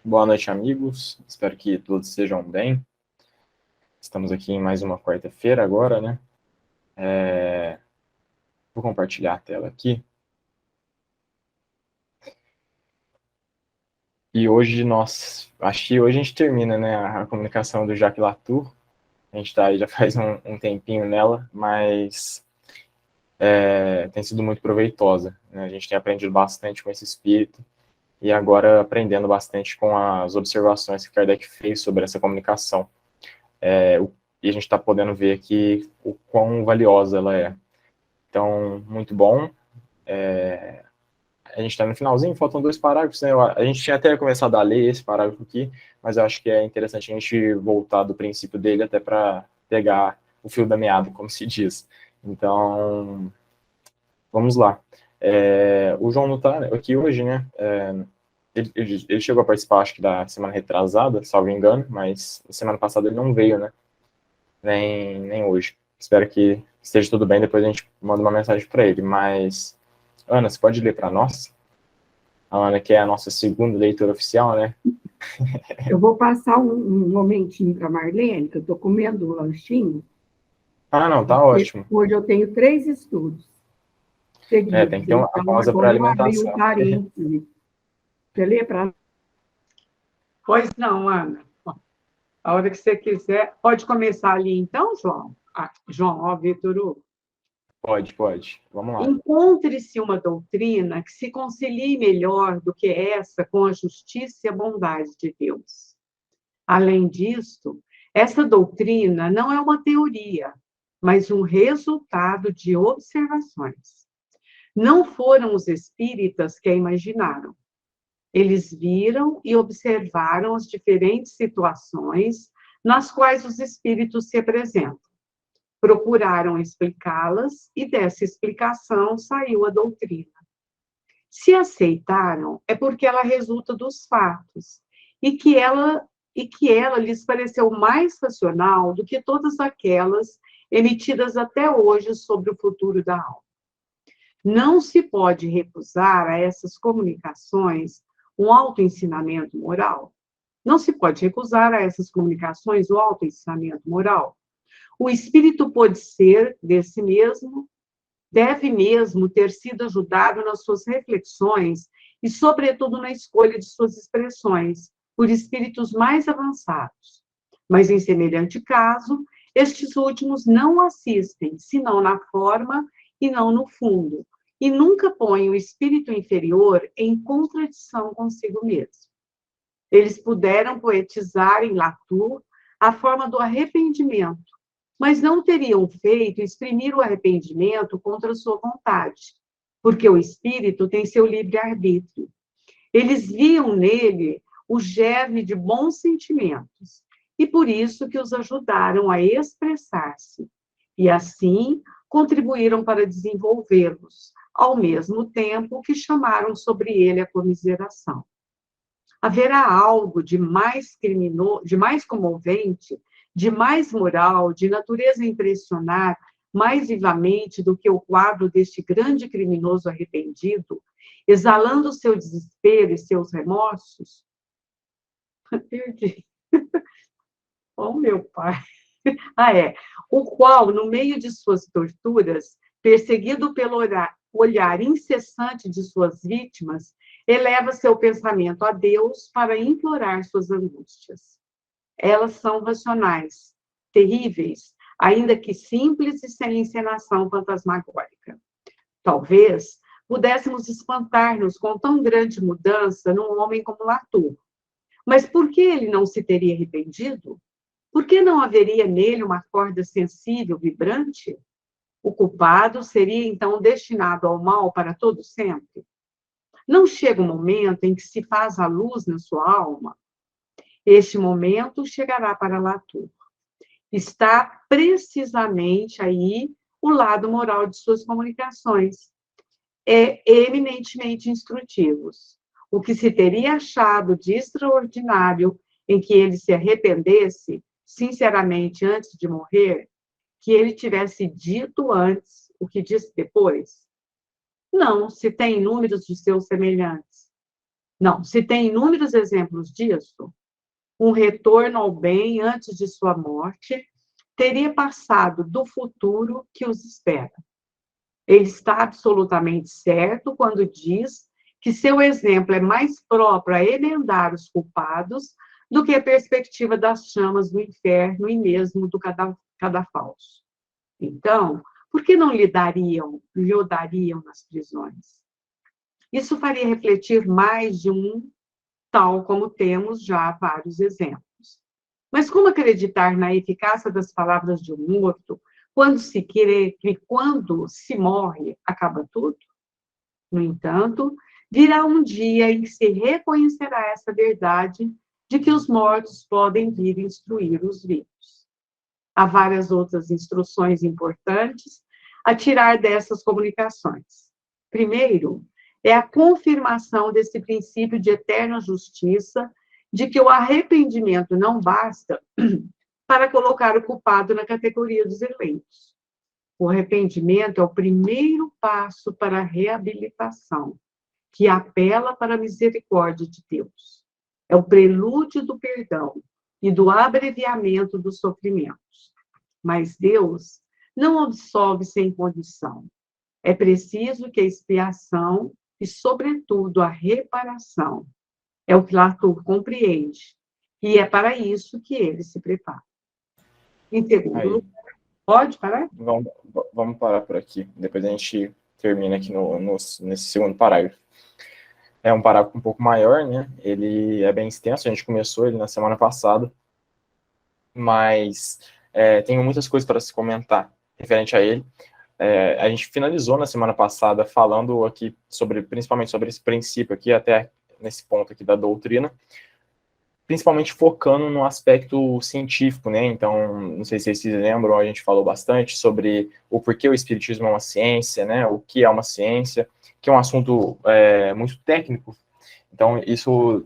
Boa noite, amigos. Espero que todos estejam bem. Estamos aqui em mais uma quarta-feira agora, né? Vou compartilhar a tela aqui. E hoje acho que hoje a gente termina, né, a comunicação do Jacques Latour. A gente está aí já faz um tempinho nela, mas tem sido muito proveitosa, né? A gente tem aprendido bastante com esse espírito e agora aprendendo bastante com as observações que Kardec fez sobre essa comunicação. E a gente está podendo ver aqui o quão valiosa ela é. Então, muito bom. A gente está no finalzinho, faltam 2 parágrafos, né? A gente tinha até começado a ler esse parágrafo aqui, mas eu acho que é interessante a gente voltar do princípio dele até para pegar o fio da meada, como se diz. Então, vamos lá. O João não está aqui hoje, né? Ele chegou a participar, acho que da semana retrasada, salvo engano, mas semana passada ele não veio, né? Nem hoje. Espero que esteja tudo bem, depois a gente manda uma mensagem para ele. Mas, Ana, você pode ler para nós? A Ana, que é a nossa segunda leitura oficial, né? Eu vou passar um momentinho para a Marlene, que eu estou comendo um lanchinho. Ah, não, tá ótimo. Hoje eu tenho 3 estudos Tem seguidos. que ter uma Então, pausa para agora eu abri um alimentação. parêntese. Você lê para... Pois não, Ana. A hora que você quiser. Pode começar ali, então, João? João, ó, Vitor Hugo. Pode. Vamos lá. Encontre-se uma doutrina que se concilie melhor do que essa com a justiça e a bondade de Deus. Além disto, essa doutrina não é uma teoria, mas um resultado de observações. Não foram os espíritas que a imaginaram. Eles viram e observaram as diferentes situações nas quais os espíritos se apresentam. Procuraram explicá-las e dessa explicação saiu a doutrina. Se aceitaram, é porque ela resulta dos fatos e que ela lhes pareceu mais racional do que todas aquelas emitidas até hoje sobre o futuro da alma. Não se pode recusar a essas comunicações um autoensinamento moral. Não se pode recusar a essas comunicações o autoensinamento moral. O espírito pode ser deve mesmo ter sido ajudado nas suas reflexões e, sobretudo, na escolha de suas expressões, por espíritos mais avançados. Mas, em semelhante caso, estes últimos não assistem, senão na forma e não no fundo, e nunca põem o espírito inferior em contradição consigo mesmo. Eles puderam poetizar em Latour a forma do arrependimento, mas não teriam feito exprimir o arrependimento contra sua vontade, porque o espírito tem seu livre-arbítrio. Eles viam nele o germe de bons sentimentos, e por isso que os ajudaram a expressar-se, e assim contribuíram para desenvolvê-los, ao mesmo tempo que chamaram sobre ele a comiseração. Haverá algo de mais criminoso, de mais comovente, de mais moral, de natureza a impressionar mais vivamente do que o quadro deste grande criminoso arrependido, exalando seu desespero e seus remorsos? Perdi. Oh, meu pai. O qual, no meio de suas torturas, perseguido pelo olhar incessante de suas vítimas, eleva seu pensamento a Deus para implorar suas angústias. Elas são racionais, terríveis, ainda que simples e sem encenação fantasmagórica. Talvez pudéssemos espantar-nos com tão grande mudança num homem como Latour. Mas por que ele não se teria arrependido? Por que não haveria nele uma corda sensível, vibrante? O culpado seria então destinado ao mal para todo sempre? Não chega um momento em que se faz a luz na sua alma? Este momento chegará para Latour. Está precisamente aí o lado moral de suas comunicações. Eminentemente instrutivos. O que se teria achado de extraordinário em que ele se arrependesse, sinceramente, antes de morrer, que ele tivesse dito antes o que disse depois? Não, se tem inúmeros de seus semelhantes. Não, se tem inúmeros exemplos disso, um retorno ao bem antes de sua morte teria passado do futuro que os espera. Ele está absolutamente certo quando diz que seu exemplo é mais próprio a emendar os culpados do que a perspectiva das chamas do inferno e mesmo do cadafalso. Então, por que não lhe o dariam nas prisões? Isso faria refletir mais de um, tal como temos já vários exemplos. Mas como acreditar na eficácia das palavras de um morto quando se crê que quando se morre acaba tudo? No entanto, virá um dia em que se reconhecerá essa verdade de que os mortos podem vir instruir os vivos. Há várias outras instruções importantes a tirar dessas comunicações. Primeiro, é a confirmação desse princípio de eterna justiça, de que o arrependimento não basta para colocar o culpado na categoria dos eleitos. O arrependimento é o primeiro passo para a reabilitação, que apela para a misericórdia de Deus. É o prelúdio do perdão e do abreviamento dos sofrimentos. Mas Deus não absolve sem condição. É preciso que a expiação e, sobretudo, a reparação é o que Latour compreende, e é para isso que ele se prepara. Em segundo lugar, pode parar? Vamos parar por aqui. Depois a gente termina aqui nesse segundo parágrafo. É um parágrafo um pouco maior, né? Ele é bem extenso, a gente começou ele na semana passada, mas tenho muitas coisas para se comentar referente a ele. A gente finalizou na semana passada falando aqui principalmente sobre esse princípio aqui, até nesse ponto aqui da doutrina, principalmente focando no aspecto científico, né? Então, não sei se vocês se lembram, a gente falou bastante sobre o porquê o espiritismo é uma ciência, né? O que é uma ciência, que é um assunto muito técnico. Então, isso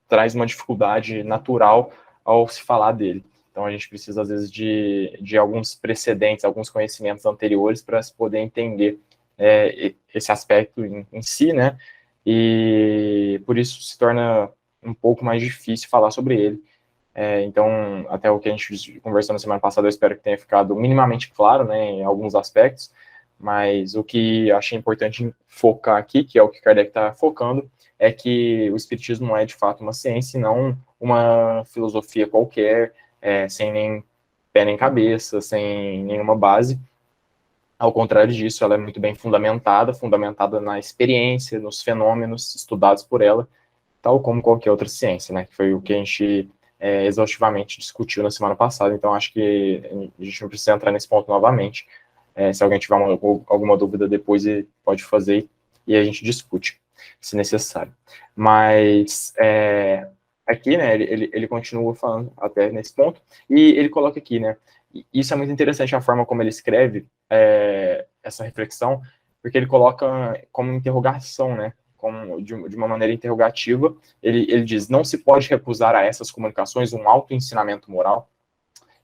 traz uma dificuldade natural ao se falar dele. Então, a gente precisa, às vezes, de alguns precedentes, alguns conhecimentos anteriores para se poder entender esse aspecto em si, né? E por isso se torna um pouco mais difícil falar sobre ele. Então, até o que a gente conversou na semana passada, eu espero que tenha ficado minimamente claro, né, em alguns aspectos, mas o que eu achei importante focar aqui, que é o que Kardec está focando, é que o espiritismo não é de fato uma ciência, e não uma filosofia qualquer, sem nem pé nem cabeça, sem nenhuma base. Ao contrário disso, ela é muito bem fundamentada na experiência, nos fenômenos estudados por ela, tal como qualquer outra ciência, né? Que foi o que a gente exaustivamente discutiu na semana passada. Então, acho que a gente não precisa entrar nesse ponto novamente. Se alguém tiver alguma dúvida depois, pode fazer e a gente discute, se necessário. Mas aqui, né, ele continua falando até nesse ponto, e ele coloca aqui, né, isso é muito interessante a forma como ele escreve essa reflexão, porque ele coloca como interrogação, né, de uma maneira interrogativa. Ele diz: não se pode recusar a essas comunicações um autoensinamento moral,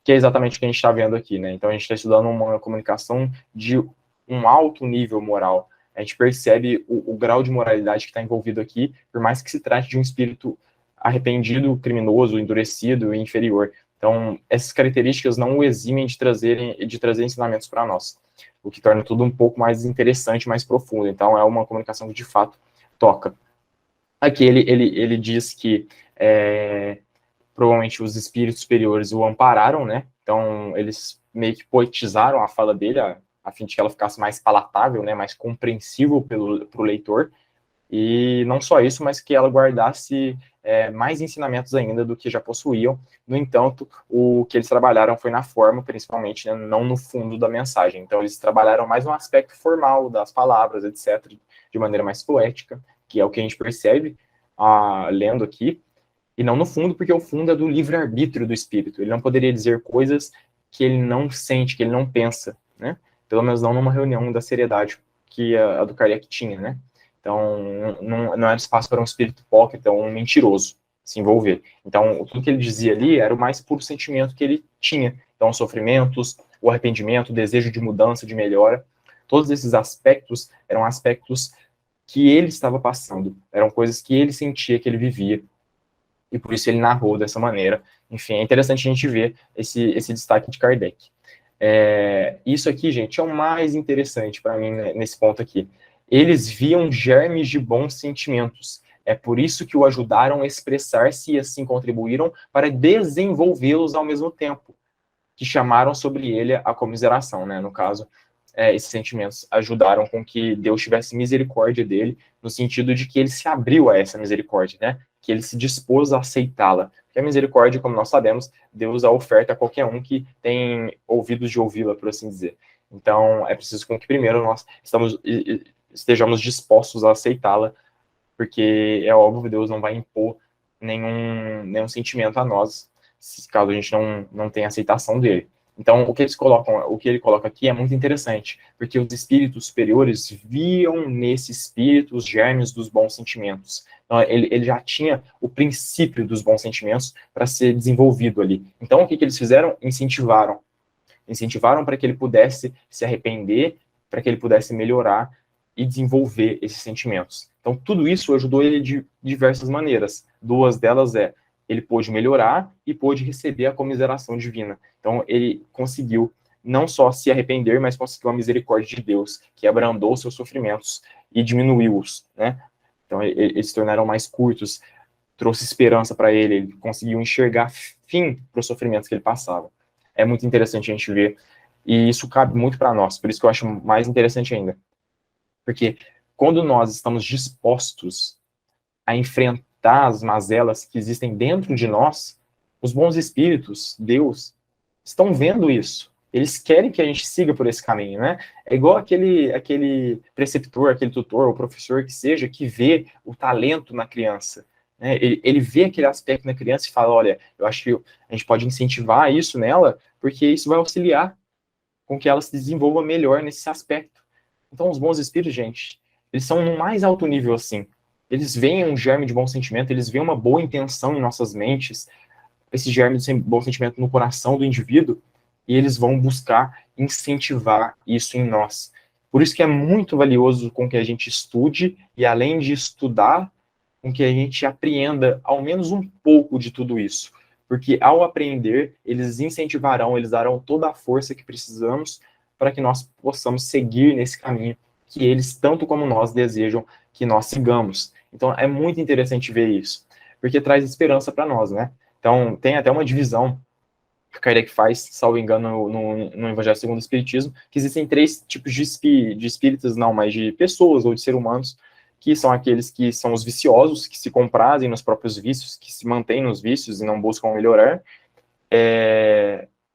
que é exatamente o que a gente está vendo aqui, né? Então, a gente está estudando uma comunicação de um alto nível moral. A gente percebe o grau de moralidade que está envolvido aqui, por mais que se trate de um espírito arrependido, criminoso, endurecido e inferior. Então, essas características não o eximem de trazer ensinamentos para nós, o que torna tudo um pouco mais interessante, mais profundo. Então, é uma comunicação que, de fato, toca. Aqui ele diz que provavelmente os espíritos superiores o ampararam, né? Então, eles meio que poetizaram a fala dele, a fim de que ela ficasse mais palatável, né? Mais compreensível para o leitor. E não só isso, mas que ela guardasse mais ensinamentos ainda do que já possuíam. No entanto, o que eles trabalharam foi na forma, principalmente, né? Não no fundo da mensagem. Então, eles trabalharam mais no aspecto formal das palavras, etc., de maneira mais poética, que é o que a gente percebe lendo aqui, e não no fundo, porque o fundo é do livre-arbítrio do espírito. Ele não poderia dizer coisas que ele não sente, que ele não pensa, né? Pelo menos não numa reunião da seriedade que a do Kardec tinha, né? Então, não era espaço para um espírito hipócrita ou um mentiroso se envolver. Então, tudo que ele dizia ali era o mais puro sentimento que ele tinha. Então, os sofrimentos, o arrependimento, o desejo de mudança, de melhora, todos esses aspectos eram aspectos que ele estava passando, eram coisas que ele sentia, que ele vivia, e por isso ele narrou dessa maneira. Enfim, é interessante a gente ver esse destaque de Kardec. Isso aqui, gente, é o mais interessante para mim, né, nesse ponto aqui. Eles viam germes de bons sentimentos. É por isso que o ajudaram a expressar-se e assim contribuíram para desenvolvê-los ao mesmo tempo, que chamaram sobre ele a comiseração, né? No caso, esses sentimentos ajudaram com que Deus tivesse misericórdia dele, no sentido de que ele se abriu a essa misericórdia, né? Que ele se dispôs a aceitá-la. Porque a misericórdia, como nós sabemos, Deus a oferta a qualquer um que tem ouvidos de ouvi-la, por assim dizer. Então, é preciso com que primeiro nós estejamos dispostos a aceitá-la, porque é óbvio, Deus não vai impor nenhum sentimento a nós, caso a gente não tenha aceitação dele. Então, o que ele coloca aqui é muito interessante, porque os espíritos superiores viam nesse espírito os germes dos bons sentimentos. Então, ele já tinha o princípio dos bons sentimentos para ser desenvolvido ali. Então, o que eles fizeram? Incentivaram para que ele pudesse se arrepender, para que ele pudesse melhorar e desenvolver esses sentimentos. Então, tudo isso ajudou ele de diversas maneiras. Duas delas ele pôde melhorar e pôde receber a comiseração divina. Então, ele conseguiu não só se arrepender, mas conseguiu a misericórdia de Deus, que abrandou seus sofrimentos e diminuiu-os, né? Então, eles se tornaram mais curtos, trouxe esperança para ele conseguiu enxergar fim para os sofrimentos que ele passava. É muito interessante a gente ver, e isso cabe muito para nós, por isso que eu acho mais interessante ainda. Porque quando nós estamos dispostos a enfrentar as mazelas que existem dentro de nós, os bons espíritos, Deus, estão vendo isso. Eles querem que a gente siga por esse caminho, né? É igual aquele preceptor, aquele tutor, ou professor que seja, que vê o talento na criança. Né? Ele vê aquele aspecto na criança e fala, olha, eu acho que a gente pode incentivar isso nela, porque isso vai auxiliar com que ela se desenvolva melhor nesse aspecto. Então, os bons espíritos, gente, eles são no mais alto nível assim. Eles veem um germe de bom sentimento, eles veem uma boa intenção em nossas mentes, esse germe de bom sentimento no coração do indivíduo, e eles vão buscar incentivar isso em nós. Por isso que é muito valioso com que a gente estude, e além de estudar, com que a gente apreenda ao menos um pouco de tudo isso. Porque ao aprender, eles incentivarão, eles darão toda a força que precisamos para que nós possamos seguir nesse caminho que eles, tanto como nós, desejam que nós sigamos. Então, é muito interessante ver isso, porque traz esperança para nós, né? Então, tem até uma divisão que Kardec faz, salvo engano, no Evangelho segundo o Espiritismo, que existem 3 tipos de espíritas, não, mas de pessoas ou de seres humanos, que são aqueles que são os viciosos, que se comprazem nos próprios vícios, que se mantêm nos vícios e não buscam melhorar,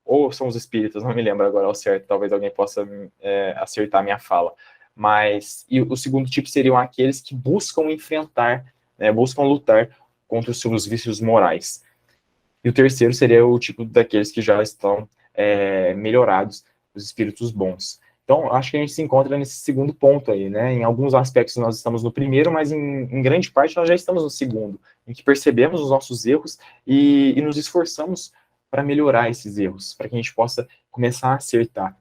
ou são os espíritas, não me lembro agora ao certo, talvez alguém possa acertar a minha fala. E o segundo tipo seriam aqueles que buscam enfrentar, buscam lutar contra os seus vícios morais. E o terceiro seria o tipo daqueles que já estão melhorados, os espíritos bons. Então, acho que a gente se encontra nesse segundo ponto aí, né? Em alguns aspectos nós estamos no primeiro, mas em grande parte nós já estamos no segundo, em que percebemos os nossos erros e nos esforçamos para melhorar esses erros, para que a gente possa começar a acertar.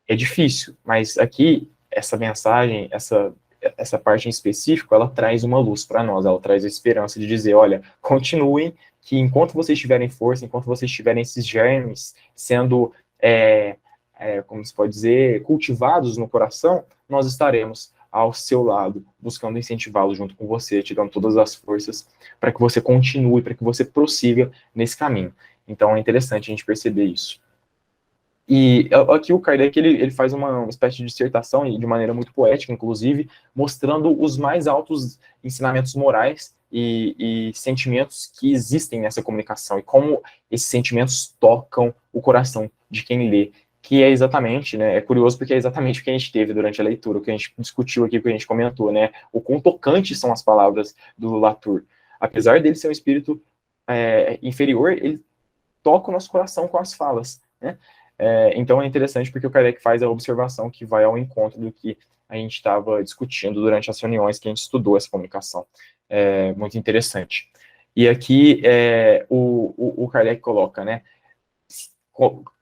É difícil, mas aqui, essa mensagem, essa parte em específico, ela traz uma luz para nós, ela traz a esperança de dizer, olha, continuem, que enquanto vocês tiverem força, enquanto vocês tiverem esses germes sendo, como se pode dizer, cultivados no coração, nós estaremos ao seu lado, buscando incentivá-lo junto com você, te dando todas as forças para que você continue, para que você prossiga nesse caminho. Então, é interessante a gente perceber isso. E aqui o Kardec, ele faz uma espécie de dissertação, e de maneira muito poética, inclusive, mostrando os mais altos ensinamentos morais e sentimentos que existem nessa comunicação, e como esses sentimentos tocam o coração de quem lê, que é exatamente, né, é curioso porque é exatamente o que a gente teve durante a leitura, o que a gente discutiu aqui, o que a gente comentou, né, o quão tocantes são as palavras do Latour. Apesar dele ser um espírito inferior, ele toca o nosso coração com as falas, né. Então é interessante porque o Kardec faz a observação que vai ao encontro do que a gente estava discutindo durante as reuniões que a gente estudou essa comunicação. Muito interessante. E aqui o Kardec coloca, né,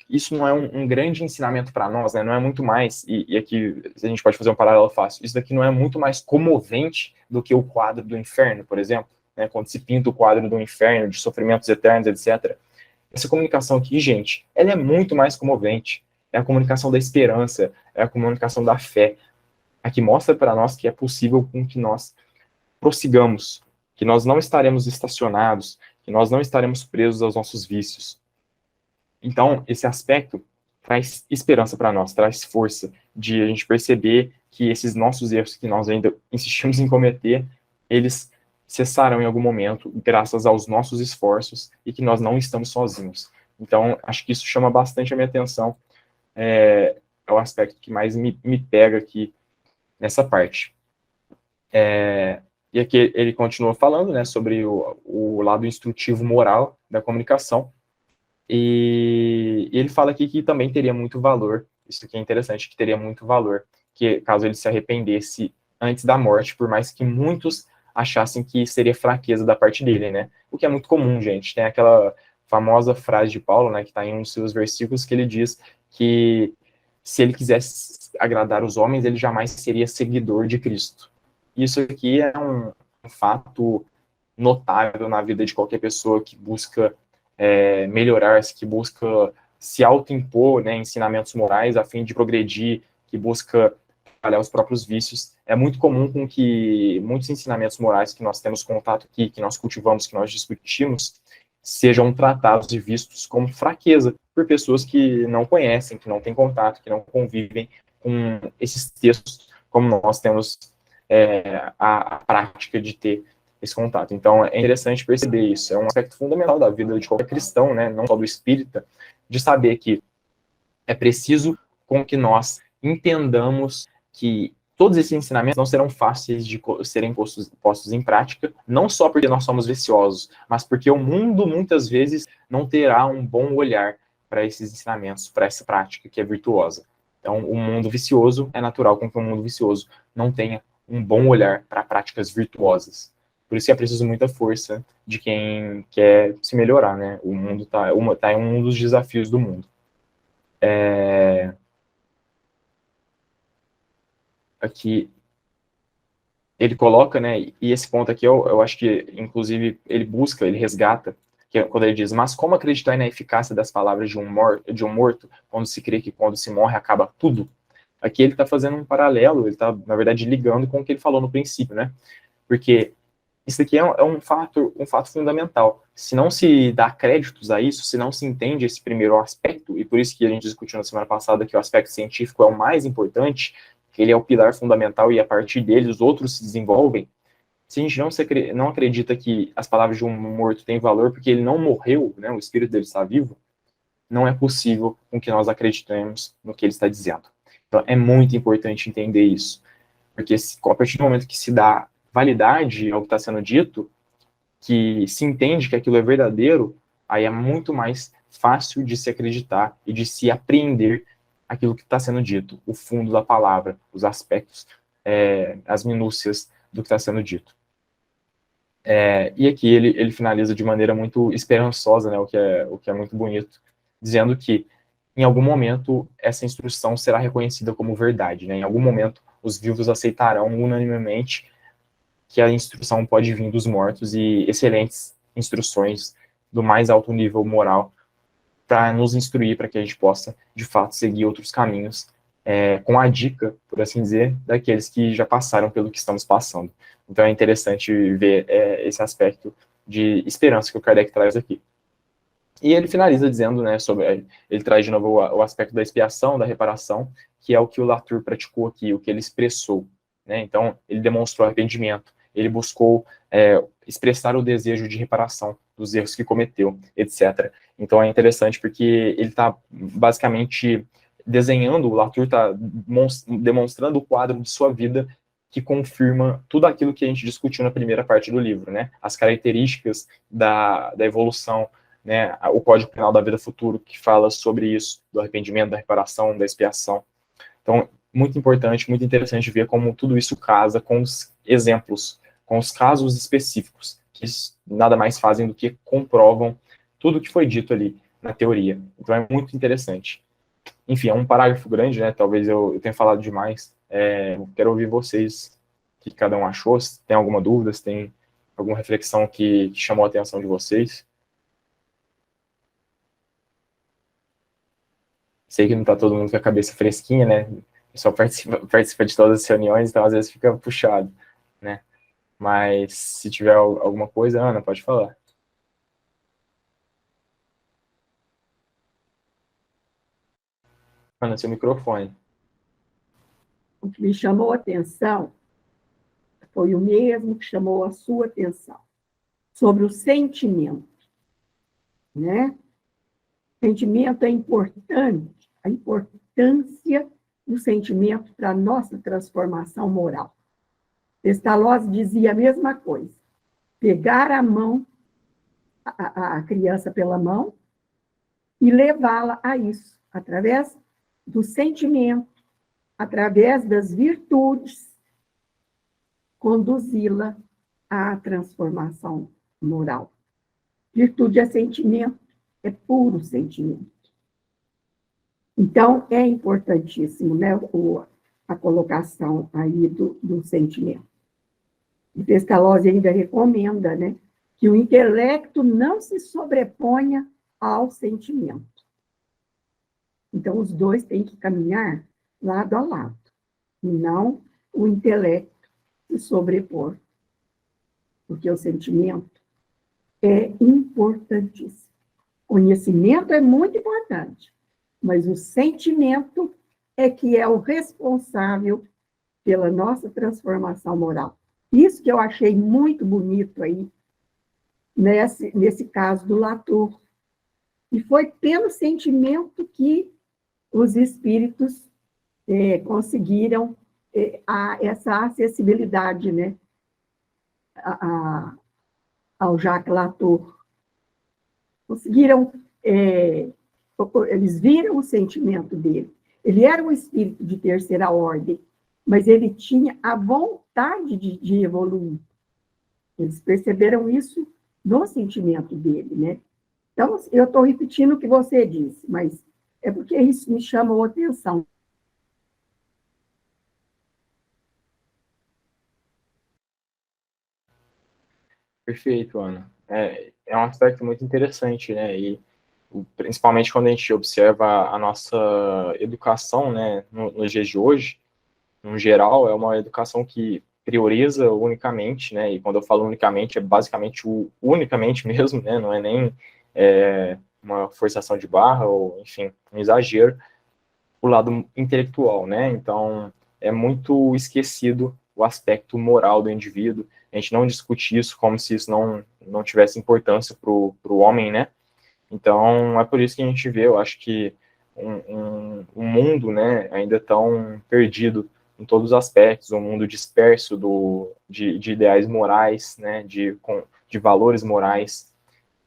isso não é um grande ensinamento para nós, né? Não é muito mais, e aqui a gente pode fazer um paralelo fácil, isso daqui não é muito mais comovente do que o quadro do inferno, por exemplo, né? Quando se pinta o quadro do inferno, de sofrimentos eternos, etc. Essa comunicação aqui, gente, ela é muito mais comovente. É a comunicação da esperança, é a comunicação da fé. Aqui mostra para nós que é possível com que nós prossigamos, que nós não estaremos estacionados, que nós não estaremos presos aos nossos vícios. Então, esse aspecto traz esperança para nós, traz força de a gente perceber que esses nossos erros que nós ainda insistimos em cometer, eles cessarão em algum momento, graças aos nossos esforços, e que nós não estamos sozinhos. Então, acho que isso chama bastante a minha atenção, é o aspecto que mais me pega aqui nessa parte. E aqui ele continua falando, né, sobre o lado instrutivo moral da comunicação, e ele fala aqui que também teria muito valor, isso aqui é interessante, que teria muito valor, que caso ele se arrependesse antes da morte, por mais que muitos achassem que seria fraqueza da parte dele, né? O que é muito comum, gente. Tem aquela famosa frase de Paulo, né, que está em um dos seus versículos, que ele diz que se ele quisesse agradar os homens, ele jamais seria seguidor de Cristo. Isso aqui é um fato notável na vida de qualquer pessoa que busca melhorar-se, que busca se autoimpor, né, ensinamentos morais a fim de progredir, que busca trabalhar os próprios vícios. É muito comum com que muitos ensinamentos morais que nós temos contato aqui, que nós cultivamos, que nós discutimos, sejam tratados e vistos como fraqueza por pessoas que não conhecem, que não têm contato, que não convivem com esses textos como nós temos a prática de ter esse contato. Então, é interessante perceber isso. É um aspecto fundamental da vida de qualquer cristão, né, não só do espírita, de saber que é preciso com que nós entendamos que todos esses ensinamentos não serão fáceis de serem postos em prática, não só porque nós somos viciosos, mas porque o mundo, muitas vezes, não terá um bom olhar para esses ensinamentos, para essa prática que é virtuosa. Então, o mundo vicioso, é natural com que o mundo vicioso não tenha um bom olhar para práticas virtuosas. Por isso que é preciso muita força de quem quer se melhorar, né? O mundo tá em um dos desafios do mundo. Aqui ele coloca, né? E esse ponto aqui eu acho que, inclusive, ele resgata, que é quando ele diz: mas como acreditar na eficácia das palavras de um morto, quando se crê que quando se morre acaba tudo? Aqui ele está fazendo um paralelo, ele está, na verdade, ligando com o que ele falou no princípio, né? Porque isso aqui é um fato fundamental. Se não se dá créditos a isso, se não se entende esse primeiro aspecto, e por isso que a gente discutiu na semana passada que o aspecto científico é o mais importante, que ele é o pilar fundamental e a partir dele os outros se desenvolvem, se a gente não acredita que as palavras de um morto têm valor porque ele não morreu, né, o espírito dele está vivo, não é possível com que nós acreditemos no que ele está dizendo. Então é muito importante entender isso, porque a partir do momento que se dá validade ao que está sendo dito, que se entende que aquilo é verdadeiro, aí é muito mais fácil de se acreditar e de se apreender aquilo que está sendo dito, o fundo da palavra, os aspectos, as minúcias do que está sendo dito. E aqui ele finaliza de maneira muito esperançosa, né, o que é muito bonito, dizendo que em algum momento essa instrução será reconhecida como verdade, né? Em algum momento os vivos aceitarão unanimemente que a instrução pode vir dos mortos e excelentes instruções do mais alto nível moral para nos instruir, para que a gente possa, de fato, seguir outros caminhos, com a dica, por assim dizer, daqueles que já passaram pelo que estamos passando. Então é interessante ver esse aspecto de esperança que o Kardec traz aqui. E ele finaliza dizendo, né, ele traz de novo o aspecto da expiação, da reparação, que é o que o Latour praticou aqui, o que ele expressou, né? Então, ele demonstrou arrependimento, ele buscou expressar o desejo de reparação dos erros que cometeu, etc. Então, é interessante porque ele está basicamente desenhando, o Latour está demonstrando o quadro de sua vida que confirma tudo aquilo que a gente discutiu na primeira parte do livro, né? As características da evolução, né, o Código Penal da Vida Futura, que fala sobre isso, do arrependimento, da reparação, da expiação. Então, muito importante, muito interessante ver como tudo isso casa com os exemplos, com os casos específicos, que nada mais fazem do que comprovam tudo o que foi dito ali. na teoria. Então é muito interessante. Enfim, é um parágrafo grande, né? Talvez eu tenha falado demais. Quero ouvir vocês, o que cada um achou, se tem alguma dúvida, se tem alguma reflexão que chamou a atenção de vocês. Sei que não está todo mundo com a cabeça fresquinha, né? Só participa de todas as reuniões, então às vezes fica puxado, né? Mas se tiver alguma coisa, Ana, pode falar. Ana, seu microfone. O que me chamou a atenção foi o mesmo que chamou a sua atenção, sobre o sentimento, né? Sentimento é importante, a importância do sentimento para a nossa transformação moral. Pestalozzi dizia a mesma coisa, pegar a mão, a criança pela mão, e levá-la a isso, através do sentimento, através das virtudes, conduzi-la à transformação moral. Virtude é sentimento, é puro sentimento. Então, é importantíssimo, né, a colocação aí do sentimento. E Pestalozzi ainda recomenda, né, que o intelecto não se sobreponha ao sentimento. Então, os dois têm que caminhar lado a lado, e não o intelecto se sobrepor, porque o sentimento é importantíssimo. Conhecimento é muito importante, mas o sentimento é que é o responsável pela nossa transformação moral. Isso que eu achei muito bonito aí, nesse caso do Latour. E foi pelo sentimento que os espíritos conseguiram essa acessibilidade, né, ao Jacques Latour. Conseguiram, eles viram o sentimento dele. Ele era um espírito de terceira ordem, mas ele tinha a vontade de evoluir. Eles perceberam isso no sentimento dele, né? Então, eu estou repetindo o que você disse, mas é porque isso me chamou a atenção. Perfeito, Ana. É um aspecto muito interessante, né? E principalmente quando a gente observa a nossa educação, né, nos dias de hoje, no geral, é uma educação que prioriza unicamente, né? E quando eu falo unicamente, é basicamente o unicamente mesmo, né? Não é nem uma forçação de barra ou, enfim, um exagero, o lado intelectual, né? Então, é muito esquecido o aspecto moral do indivíduo. A gente não discute isso como se isso não tivesse importância para o homem, né? Então, é por isso que a gente vê, eu acho que um mundo, né, ainda tão perdido em todos os aspectos, um mundo disperso de ideais morais, né, de valores morais.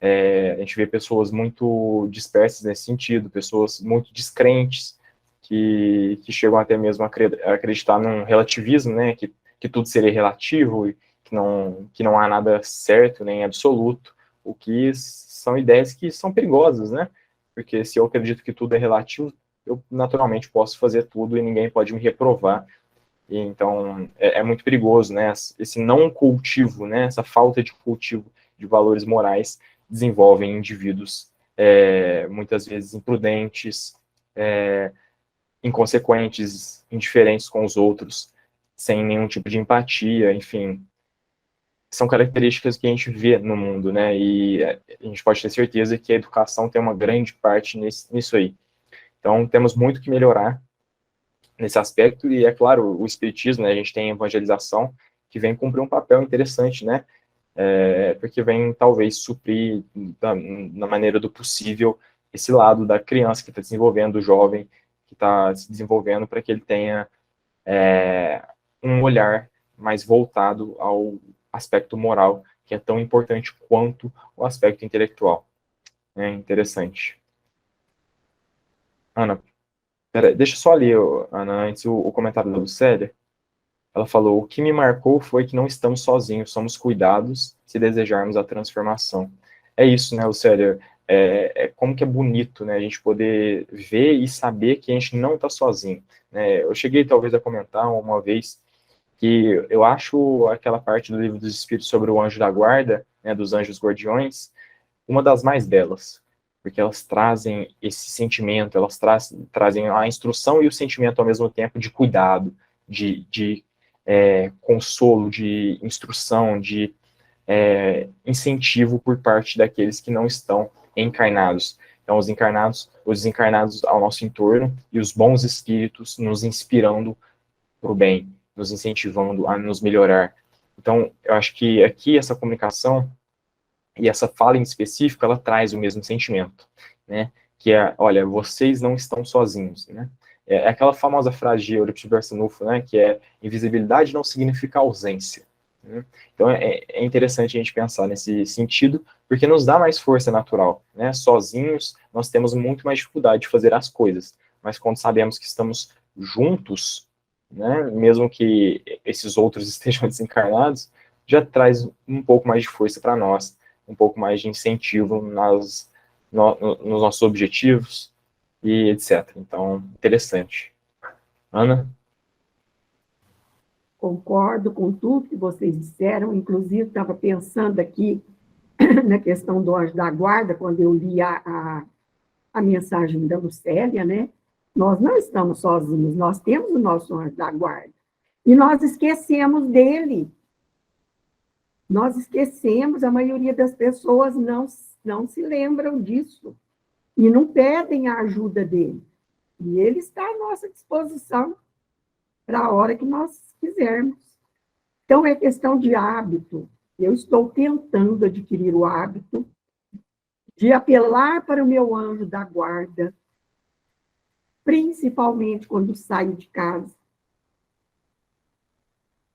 A gente vê pessoas muito dispersas nesse sentido, pessoas muito descrentes, que chegam até mesmo a acreditar num relativismo, né, que tudo seria relativo e que não há nada certo nem absoluto, o que são ideias que são perigosas, né? Porque se eu acredito que tudo é relativo, eu naturalmente posso fazer tudo e ninguém pode me reprovar. E então é muito perigoso, né? Esse não cultivo, né? Essa falta de cultivo de valores morais desenvolvem indivíduos muitas vezes imprudentes, inconsequentes, indiferentes com os outros, sem nenhum tipo de empatia, enfim, são características que a gente vê no mundo, né? E a gente pode ter certeza que a educação tem uma grande parte nisso aí. Então, temos muito que melhorar nesse aspecto, e é claro, o espiritismo, né? A gente tem a evangelização, que vem cumprir um papel interessante, né? Porque vem, talvez, suprir, na maneira do possível, esse lado da criança que está desenvolvendo, do jovem que está se desenvolvendo, para que ele tenha um olhar mais voltado ao aspecto moral, que é tão importante quanto o aspecto intelectual. É interessante. Ana, deixa eu só ler, Ana, antes o comentário da Lucélia. Ela falou: o que me marcou foi que não estamos sozinhos, somos cuidados se desejarmos a transformação. É isso, né, Lucélia? como que é bonito, né, a gente poder ver e saber que a gente não está sozinho, né? Eu cheguei talvez a comentar uma vez que eu acho aquela parte do Livro dos Espíritos sobre o anjo da guarda, né, dos anjos guardiões, uma das mais belas, porque elas trazem esse sentimento, elas trazem a instrução e o sentimento ao mesmo tempo de cuidado, de consolo, de instrução, de incentivo por parte daqueles que não estão encarnados. Então, os desencarnados ao nosso entorno e os bons espíritos nos inspirando para o bem, nos incentivando a nos melhorar. Então, eu acho que aqui essa comunicação e essa fala em específico, ela traz o mesmo sentimento, né? Que é, olha, vocês não estão sozinhos, né? É aquela famosa frase de Euripides Barçanufo, né? Que é, invisibilidade não significa ausência. Né? Então, é interessante a gente pensar nesse sentido, porque nos dá mais força natural, né? Sozinhos, nós temos muito mais dificuldade de fazer as coisas, mas quando sabemos que estamos juntos, né? Mesmo que esses outros estejam desencarnados, já traz um pouco mais de força para nós, um pouco mais de incentivo nos nossos objetivos e etc. Então, interessante. Ana? Concordo com tudo que vocês disseram, inclusive estava pensando aqui na questão do anjo da guarda, quando eu li a mensagem da Lucélia, né? Nós não estamos sozinhos, nós temos o nosso anjo da guarda. E nós esquecemos dele. Nós esquecemos, a maioria das pessoas não se lembram disso. E não pedem a ajuda dele. E ele está à nossa disposição para a hora que nós quisermos. Então, é questão de hábito. Eu estou tentando adquirir o hábito de apelar para o meu anjo da guarda, principalmente quando saio de casa.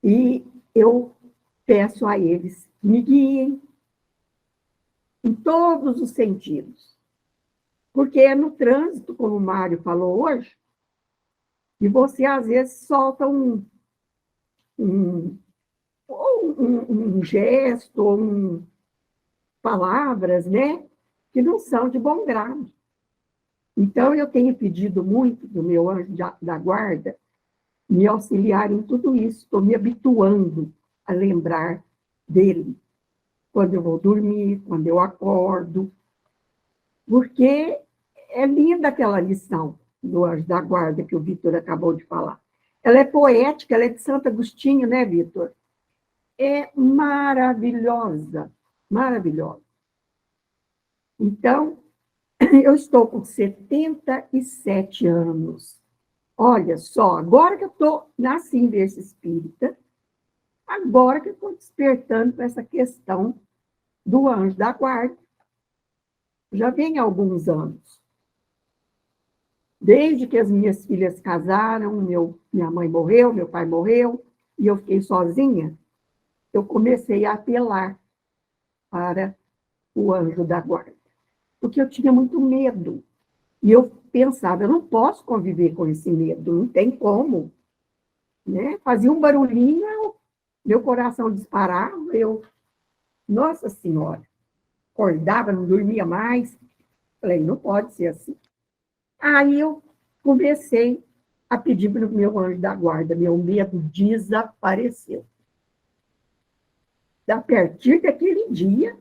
E eu peço a eles que me guiem em todos os sentidos. Porque é no trânsito, como o Mário falou hoje, e você, às vezes, solta um gesto, palavras, né, que não são de bom grado. Então, eu tenho pedido muito do meu anjo da guarda me auxiliar em tudo isso. Estou me habituando a lembrar dele quando eu vou dormir, quando eu acordo, porque é linda aquela lição do anjo da guarda que o Vitor acabou de falar. Ela é poética, ela é de Santo Agostinho, né, Vitor? É maravilhosa, maravilhosa. Então, eu estou com 77 anos. Olha só, agora que eu estou nasci em berço espírita, agora que eu estou despertando para essa questão do anjo da guarda. Já vem há alguns anos. Desde que as minhas filhas casaram, minha mãe morreu, meu pai morreu, e eu fiquei sozinha, eu comecei a apelar para o anjo da guarda. Porque eu tinha muito medo. E eu pensava, eu não posso conviver com esse medo, não tem como. Né? Fazia um barulhinho, meu coração disparava, Nossa Senhora, acordava, não dormia mais. Falei, não pode ser assim. Aí eu comecei a pedir para o meu anjo da guarda, meu medo desapareceu. A partir daquele dia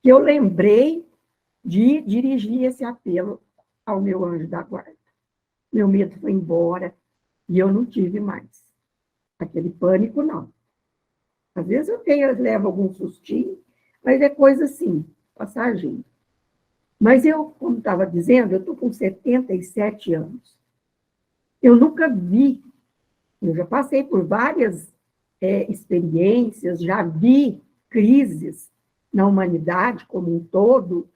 que eu lembrei de dirigir esse apelo ao meu anjo da guarda. Meu medo foi embora e eu não tive mais aquele pânico, não. Às vezes eu levo algum sustinho, mas é coisa assim, passageira. Mas eu, como estava dizendo, eu estou com 77 anos. Eu nunca vi, eu já passei por várias experiências, já vi crises na humanidade como um todo,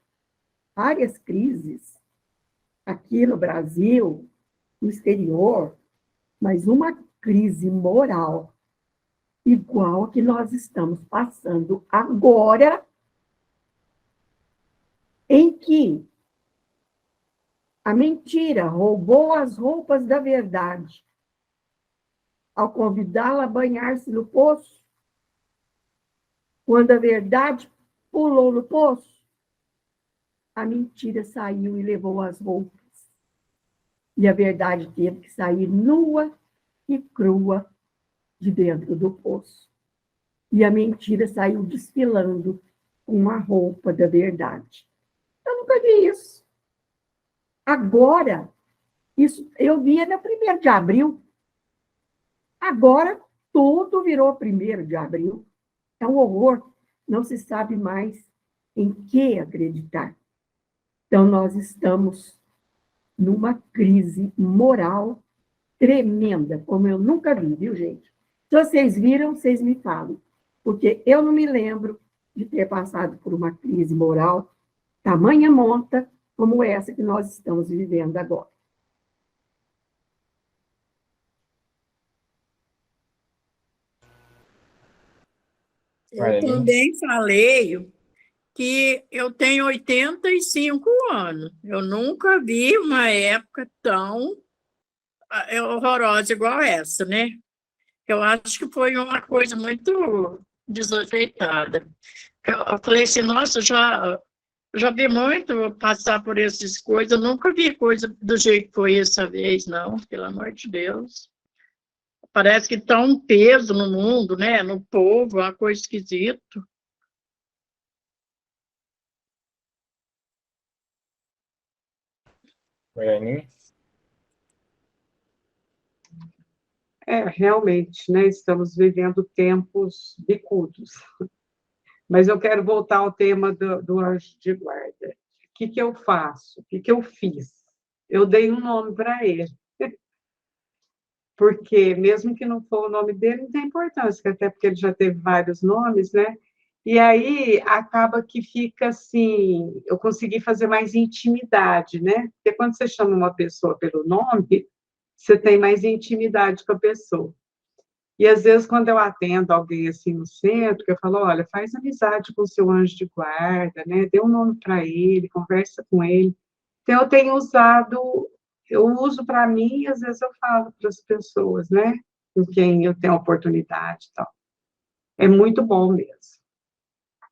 várias crises, aqui no Brasil, no exterior, mas uma crise moral igual a que nós estamos passando agora, em que a mentira roubou as roupas da verdade ao convidá-la a banhar-se no poço, quando a verdade pulou no poço, a mentira saiu e levou as roupas. E a verdade teve que sair nua e crua de dentro do poço. E a mentira saiu desfilando com a roupa da verdade. Eu nunca vi isso. Agora, isso eu via no 1º de abril. Agora, tudo virou 1º de abril. É um horror. Não se sabe mais em que acreditar. Então, nós estamos numa crise moral tremenda, como eu nunca vi, viu, gente? Se vocês viram, vocês me falam. Porque eu não me lembro de ter passado por uma crise moral tamanha monta como essa que nós estamos vivendo agora. Eu também falei que eu tenho 85 anos. Eu nunca vi uma época tão horrorosa igual essa, né? Eu acho que foi uma coisa muito desajeitada. Eu falei assim, nossa, já vi muito passar por essas coisas, eu nunca vi coisa do jeito que foi essa vez, não, pelo amor de Deus. Parece que está um peso no mundo, né? No povo, uma coisa esquisita. Goianinha? Realmente, né? Estamos vivendo tempos bicudos. Mas eu quero voltar ao tema do anjo de guarda. O que eu faço? O que eu fiz? Eu dei um nome para ele. Porque, mesmo que não for o nome dele, não tem importância, até porque ele já teve vários nomes, né? E aí acaba que fica assim, eu consegui fazer mais intimidade, né? Porque quando você chama uma pessoa pelo nome, você tem mais intimidade com a pessoa. E às vezes, quando eu atendo alguém assim no centro, que eu falo, olha, faz amizade com o seu anjo de guarda, né? Dê um nome para ele, conversa com ele. Então, eu tenho usado, eu uso para mim e às vezes eu falo para as pessoas, né? Com quem eu tenho oportunidade e tal. É muito bom mesmo.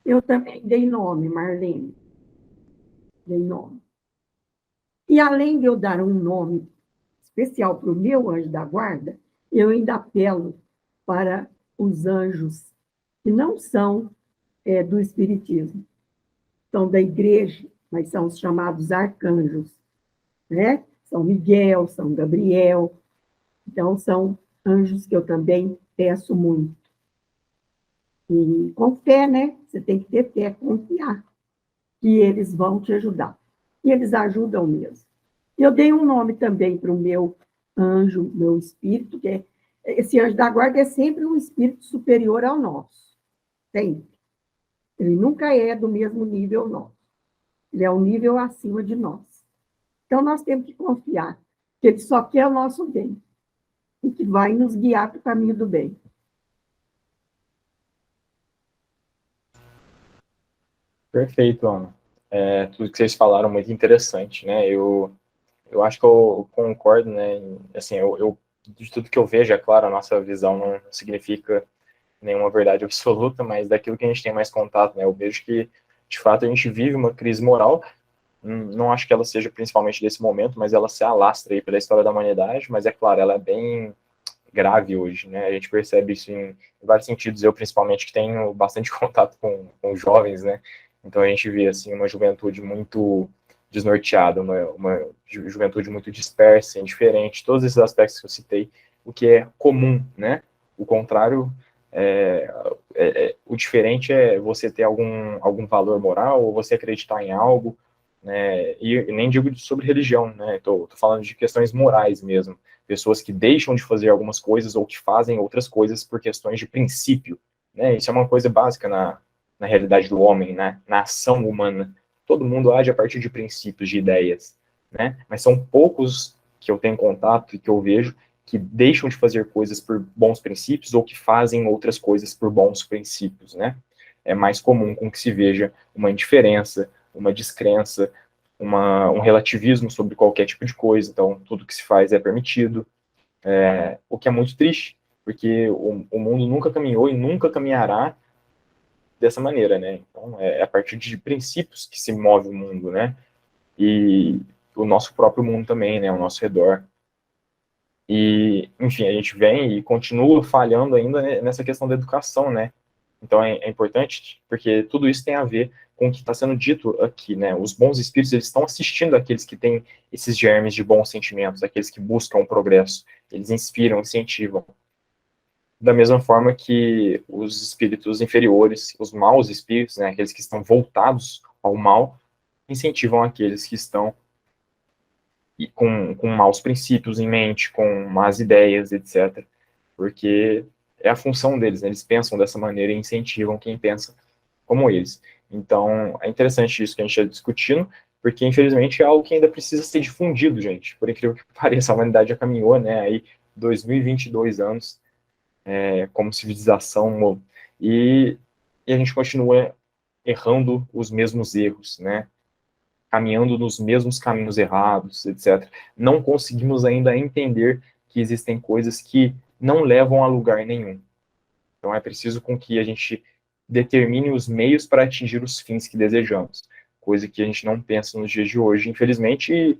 Eu também dei nome, Marlene. Dei nome. E além de eu dar um nome especial para o meu anjo da guarda, eu ainda apelo para os anjos que não são do Espiritismo, são da igreja, mas são os chamados arcanjos, né? São Miguel, São Gabriel. Então, são anjos que eu também peço muito. E com fé, né? Você tem que ter fé, confiar que eles vão te ajudar. E eles ajudam mesmo. Eu dei um nome também para o meu anjo, meu espírito, que esse anjo da guarda é sempre um espírito superior ao nosso. Sempre. Ele nunca é do mesmo nível nosso. Ele é um nível acima de nós. Então, nós temos que confiar que ele só quer o nosso bem e que vai nos guiar para o caminho do bem. Perfeito, Ana. Tudo que vocês falaram é muito interessante, né? Eu acho que eu concordo, né? Assim, de tudo que eu vejo, é claro, a nossa visão não significa nenhuma verdade absoluta, mas daquilo que a gente tem mais contato, né? Eu vejo que, de fato, a gente vive uma crise moral. Não acho que ela seja principalmente desse momento, mas ela se alastra aí pela história da humanidade, mas é claro, ela é bem grave hoje, né? A gente percebe isso em vários sentidos. Eu, principalmente, que tenho bastante contato com jovens, né? Então a gente vê, assim, uma juventude muito desnorteada, uma juventude muito dispersa, indiferente, todos esses aspectos que eu citei, o que é comum, né? O contrário, o diferente é você ter algum valor moral, ou você acreditar em algo, né? E nem digo sobre religião, né? Tô falando de questões morais mesmo. Pessoas que deixam de fazer algumas coisas ou que fazem outras coisas por questões de princípio, né? Isso é uma coisa básica na realidade do homem, né? Na ação humana. Todo mundo age a partir de princípios, de ideias, né? Mas são poucos que eu tenho contato e que eu vejo que deixam de fazer coisas por bons princípios ou que fazem outras coisas por bons princípios, né? É mais comum com que se veja uma indiferença, uma descrença, um relativismo sobre qualquer tipo de coisa. Então, tudo que se faz é permitido, o que é muito triste, porque o mundo nunca caminhou e nunca caminhará dessa maneira, né? Então, é a partir de princípios que se move o mundo, né? e o nosso próprio mundo também, né, o nosso redor. E, enfim, a gente vem e continua falhando ainda nessa questão da educação, né? Então é importante, porque tudo isso tem a ver com o que está sendo dito aqui, né? Os bons espíritos, eles estão assistindo aqueles que têm esses germes de bons sentimentos, aqueles que buscam o progresso, eles inspiram, incentivam. Da mesma forma que os espíritos inferiores, os maus espíritos, né, aqueles que estão voltados ao mal, incentivam aqueles que estão com maus princípios em mente, com más ideias, etc. Porque é a função deles, né? Eles pensam dessa maneira e incentivam quem pensa como eles. Então, é interessante isso que a gente está discutindo, porque, infelizmente, é algo que ainda precisa ser difundido, gente. Por incrível que pareça, a humanidade já caminhou, né, aí 2022 anos como civilização, e a gente continua errando os mesmos erros, né, caminhando nos mesmos caminhos errados, etc. Não conseguimos ainda entender que existem coisas que não levam a lugar nenhum. Então é preciso com que a gente determine os meios para atingir os fins que desejamos, coisa que a gente não pensa nos dias de hoje, infelizmente, e,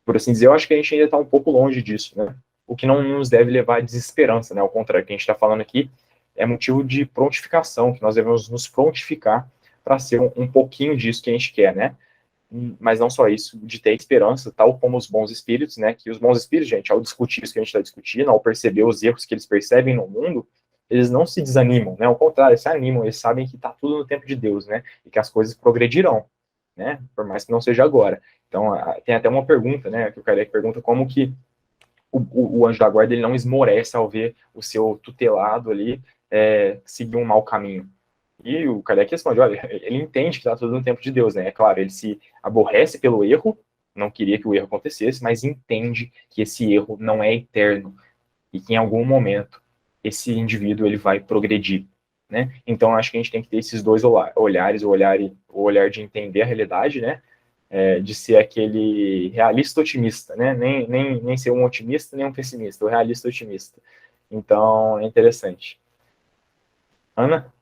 por assim dizer, eu acho que a gente ainda está um pouco longe disso, né? O que não nos deve levar à desesperança, né? Ao contrário, o que a gente está falando aqui é motivo de prontificação, que nós devemos nos prontificar para ser um pouquinho disso que a gente quer, né? Mas não só isso, de ter esperança, tal como os bons espíritos, né? Que os bons espíritos, gente, ao discutir isso que a gente está discutindo, ao perceber os erros que eles percebem no mundo, eles não se desanimam, né? Ao contrário, eles se animam, eles sabem que está tudo no tempo de Deus, né? E que as coisas progredirão, né? Por mais que não seja agora. Então, tem até uma pergunta, né? Que o Kardec pergunta como que o anjo da guarda ele não esmorece ao ver o seu tutelado ali seguir um mau caminho. E o Kardec responde, olha, ele entende que está tudo no tempo de Deus, né? É claro, ele se aborrece pelo erro, não queria que o erro acontecesse, mas entende que esse erro não é eterno e que em algum momento esse indivíduo ele vai progredir, né? Então acho que a gente tem que ter esses dois olhares, o olhar de entender a realidade, né? De ser aquele realista otimista, né? Nem ser um otimista, nem um pessimista, o realista otimista. Então é interessante. Ana?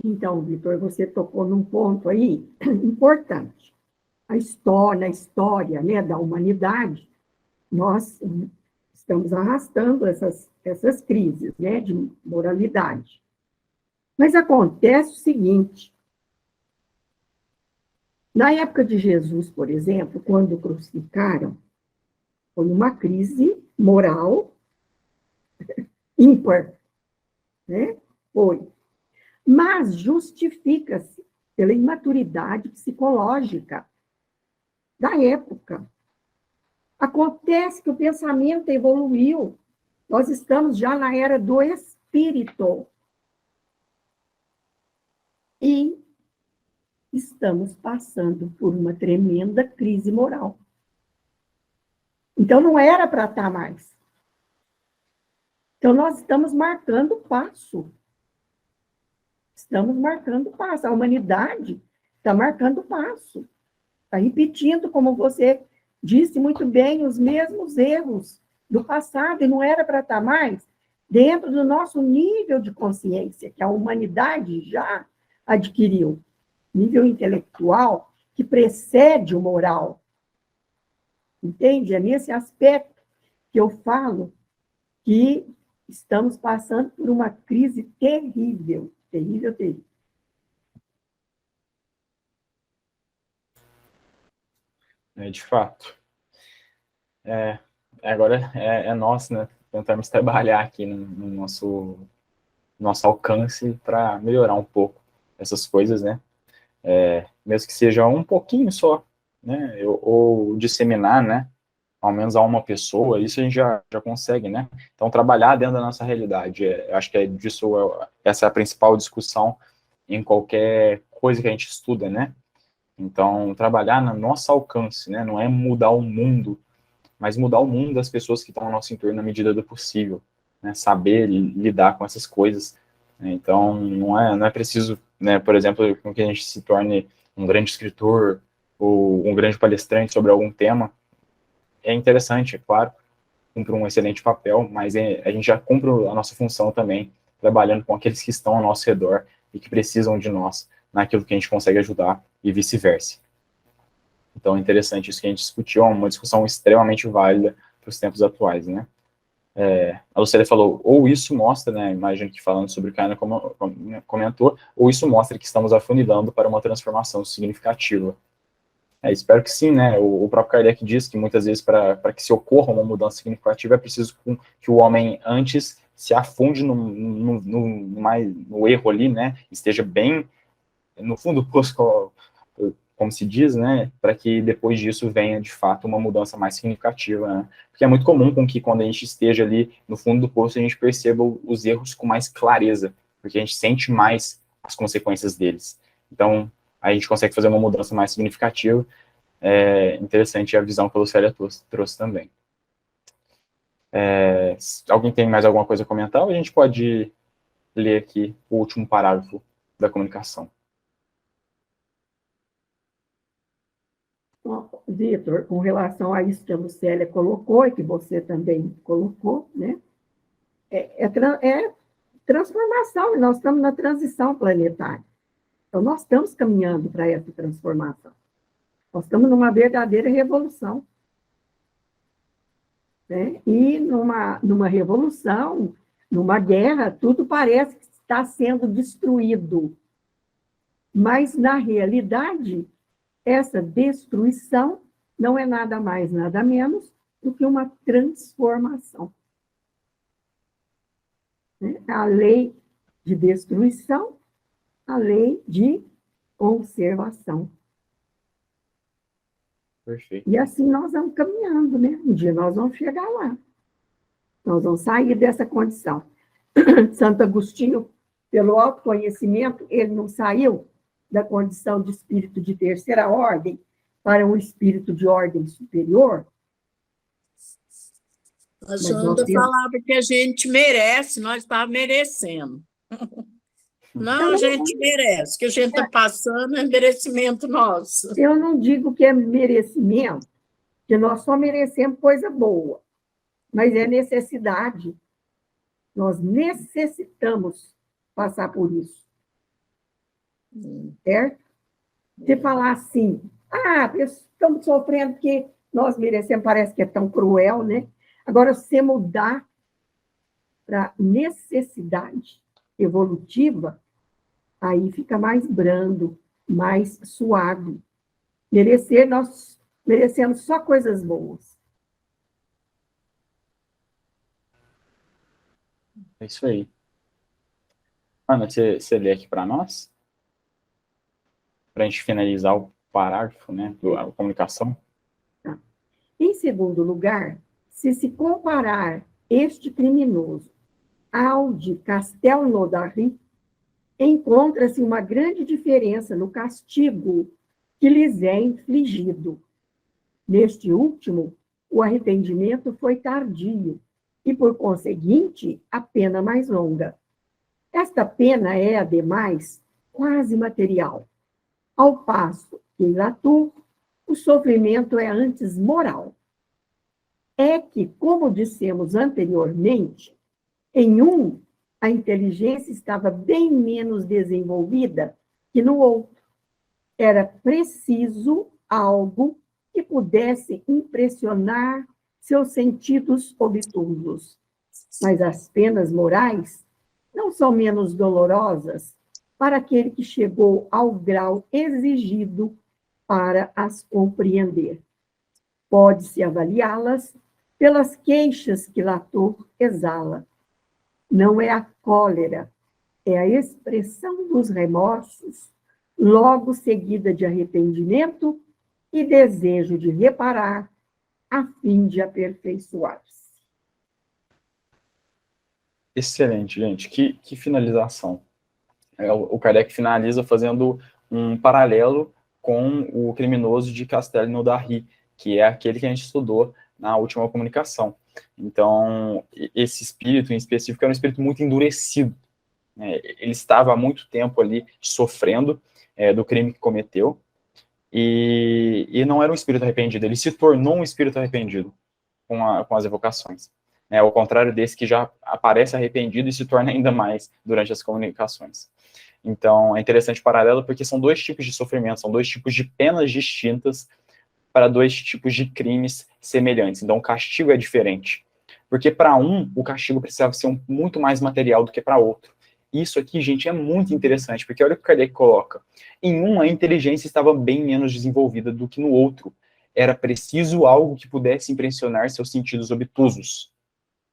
Então, Vitor, você tocou num ponto aí importante. Na história, né, da humanidade, nós estamos arrastando essas crises, né, de moralidade. Mas acontece o seguinte: na época de Jesus, por exemplo, quando o crucificaram, foi uma crise moral ímpar, né? Foi. Mas justifica-se pela imaturidade psicológica da época. Acontece que o pensamento evoluiu. Nós estamos já na era do espírito. E estamos passando por uma tremenda crise moral. Então, não era para estar mais. Então, nós estamos marcando passo. Estamos marcando passo. A humanidade está marcando passo. Está repetindo, como você disse muito bem, os mesmos erros do passado, e não era para estar mais dentro do nosso nível de consciência, que a humanidade já adquiriu. Nível intelectual que precede o moral. Entende? É nesse aspecto que eu falo que estamos passando por uma crise terrível, terrível, terrível. De fato. Agora é nosso, né? Tentarmos trabalhar aqui no nosso alcance para melhorar um pouco essas coisas, né? Mesmo que seja um pouquinho só, né? Ou disseminar, né? Ao menos a uma pessoa, isso a gente já consegue, né? Então, trabalhar dentro da nossa realidade, acho que essa é a principal discussão em qualquer coisa que a gente estuda, né? Então, trabalhar no nosso alcance, né? Não é mudar o mundo, mas mudar o mundo das pessoas que estão ao nosso entorno na medida do possível, né? Saber lidar com essas coisas, né? Então, não é preciso, né? Por exemplo, com que a gente se torne um grande escritor ou um grande palestrante sobre algum tema. É interessante, é claro, cumpre um excelente papel, mas a gente já cumpre a nossa função também, trabalhando com aqueles que estão ao nosso redor e que precisam de nós, naquilo que a gente consegue ajudar, e vice-versa. Então, é interessante isso que a gente discutiu, é uma discussão extremamente válida para os tempos atuais, né? A Lucélia falou, ou isso mostra, né, imagino que falando sobre o que a Ana comentou, ou isso mostra que estamos afunilando para uma transformação significativa. Espero que sim, né? O próprio Kardec diz que muitas vezes para que se ocorra uma mudança significativa é preciso que o homem antes se afunde no erro ali, né? Esteja bem no fundo do poço, como se diz, né? Para que depois disso venha de fato uma mudança mais significativa, né? Porque é muito comum com que quando a gente esteja ali no fundo do poço a gente perceba os erros com mais clareza, porque a gente sente mais as consequências deles. Então a gente consegue fazer uma mudança mais significativa. É interessante a visão que a Lucélia trouxe também. Alguém tem mais alguma coisa a comentar? Ou a gente pode ler aqui o último parágrafo da comunicação? Vitor, com relação a isso que a Lucélia colocou e que você também colocou, né? É transformação, e nós estamos na transição planetária. Então, nós estamos caminhando para essa transformação. Nós estamos numa verdadeira revolução. Né? E numa revolução, numa guerra, tudo parece que está sendo destruído. Mas, na realidade, essa destruição não é nada mais, nada menos do que uma transformação. Né? A lei de destruição, a lei de conservação. Perfeito. E assim nós vamos caminhando, né? Um dia nós vamos chegar lá. Nós vamos sair dessa condição. Santo Agostinho, pelo autoconhecimento, ele não saiu da condição de espírito de terceira ordem para um espírito de ordem superior. A Janda falava que a gente merece, nós estávamos merecendo. Não, a gente merece, que a gente está passando é merecimento nosso. Eu não digo que é merecimento, que nós só merecemos coisa boa, mas é necessidade. Nós necessitamos passar por isso. Certo? Você falar assim, estamos sofrendo porque nós merecemos, parece que é tão cruel, né? Agora, se você mudar para necessidade evolutiva, aí fica mais brando, mais suave. Nós merecemos só coisas boas. É isso aí. Ana, você lê aqui para nós? Para a gente finalizar o parágrafo, né, da comunicação? Tá. Em segundo lugar, se comparar este criminoso ao de Castelnaudary, encontra-se uma grande diferença no castigo que lhes é infligido. Neste último, o arrependimento foi tardio e, por conseguinte, a pena mais longa. Esta pena é, ademais, quase material, ao passo que, em Latour, o sofrimento é antes moral. É que, como dissemos anteriormente, em um, a inteligência estava bem menos desenvolvida que no outro. Era preciso algo que pudesse impressionar seus sentidos obtusos. Mas as penas morais não são menos dolorosas para aquele que chegou ao grau exigido para as compreender. Pode-se avaliá-las pelas queixas que Latour exala. Não é a cólera, é a expressão dos remorsos, logo seguida de arrependimento e desejo de reparar, a fim de aperfeiçoar-se. Excelente, gente. Que finalização. O Kardec finaliza fazendo um paralelo com o criminoso de Castelnaudary, que é aquele que a gente estudou na última comunicação. Então, esse espírito em específico era um espírito muito endurecido. Ele estava há muito tempo ali sofrendo do crime que cometeu, e não era um espírito arrependido, ele se tornou um espírito arrependido com as evocações. Ao contrário desse que já aparece arrependido e se torna ainda mais durante as comunicações. Então, é interessante o paralelo, porque são dois tipos de sofrimento, são dois tipos de penas distintas para dois tipos de crimes semelhantes. Então, o castigo é diferente. Porque para um, o castigo precisava ser muito mais material do que para outro. Isso aqui, gente, é muito interessante, porque olha o que o Kardec coloca. Em um, a inteligência estava bem menos desenvolvida do que no outro. Era preciso algo que pudesse impressionar seus sentidos obtusos.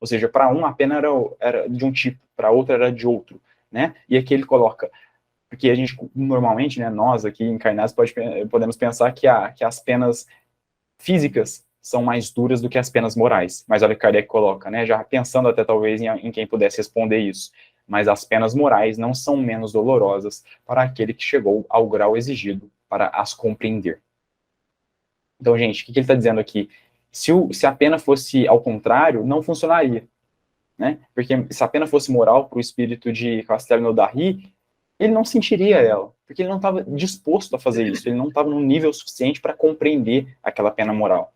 Ou seja, para um, a pena era de um tipo, para outro era de outro. Né? E aqui ele coloca, porque a gente, normalmente, né, nós aqui encarnados podemos pensar que as penas físicas são mais duras do que as penas morais. Mas olha o que Kardec coloca, né, já pensando até talvez em quem pudesse responder isso. Mas as penas morais não são menos dolorosas para aquele que chegou ao grau exigido para as compreender. Então, gente, o que ele está dizendo aqui? Se a pena fosse ao contrário, não funcionaria. Né? Porque se a pena fosse moral para o espírito de Castelnaudary, ele não sentiria ela, porque ele não estava disposto a fazer isso, ele não estava no nível suficiente para compreender aquela pena moral.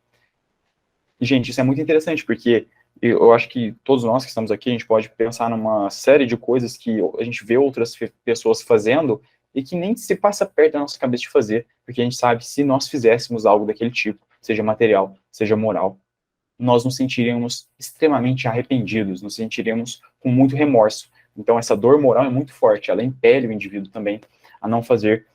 E, gente, isso é muito interessante, porque eu acho que todos nós que estamos aqui, a gente pode pensar numa série de coisas que a gente vê outras pessoas fazendo e que nem se passa perto da nossa cabeça de fazer, porque a gente sabe que se nós fizéssemos algo daquele tipo, seja material, seja moral, nós nos sentiríamos extremamente arrependidos, nos sentiríamos com muito remorso. Então, essa dor moral é muito forte, ela impele o indivíduo também a não fazer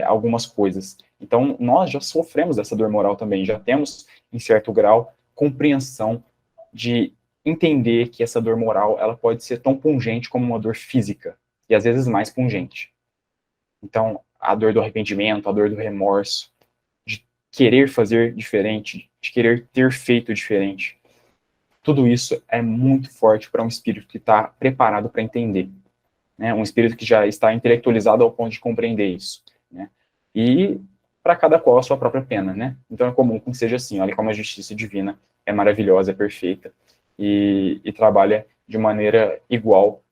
algumas coisas. Então, nós já sofremos dessa dor moral também, já temos, em certo grau, compreensão de entender que essa dor moral ela pode ser tão pungente como uma dor física, e às vezes mais pungente. Então, a dor do arrependimento, a dor do remorso, de querer fazer diferente, de querer ter feito diferente. Tudo isso é muito forte para um espírito que está preparado para entender. Né? Um espírito que já está intelectualizado ao ponto de compreender isso. Né? E para cada qual a sua própria pena. Né? Então é comum que seja assim. Olha como a justiça divina é maravilhosa, é perfeita. E trabalha de maneira igual.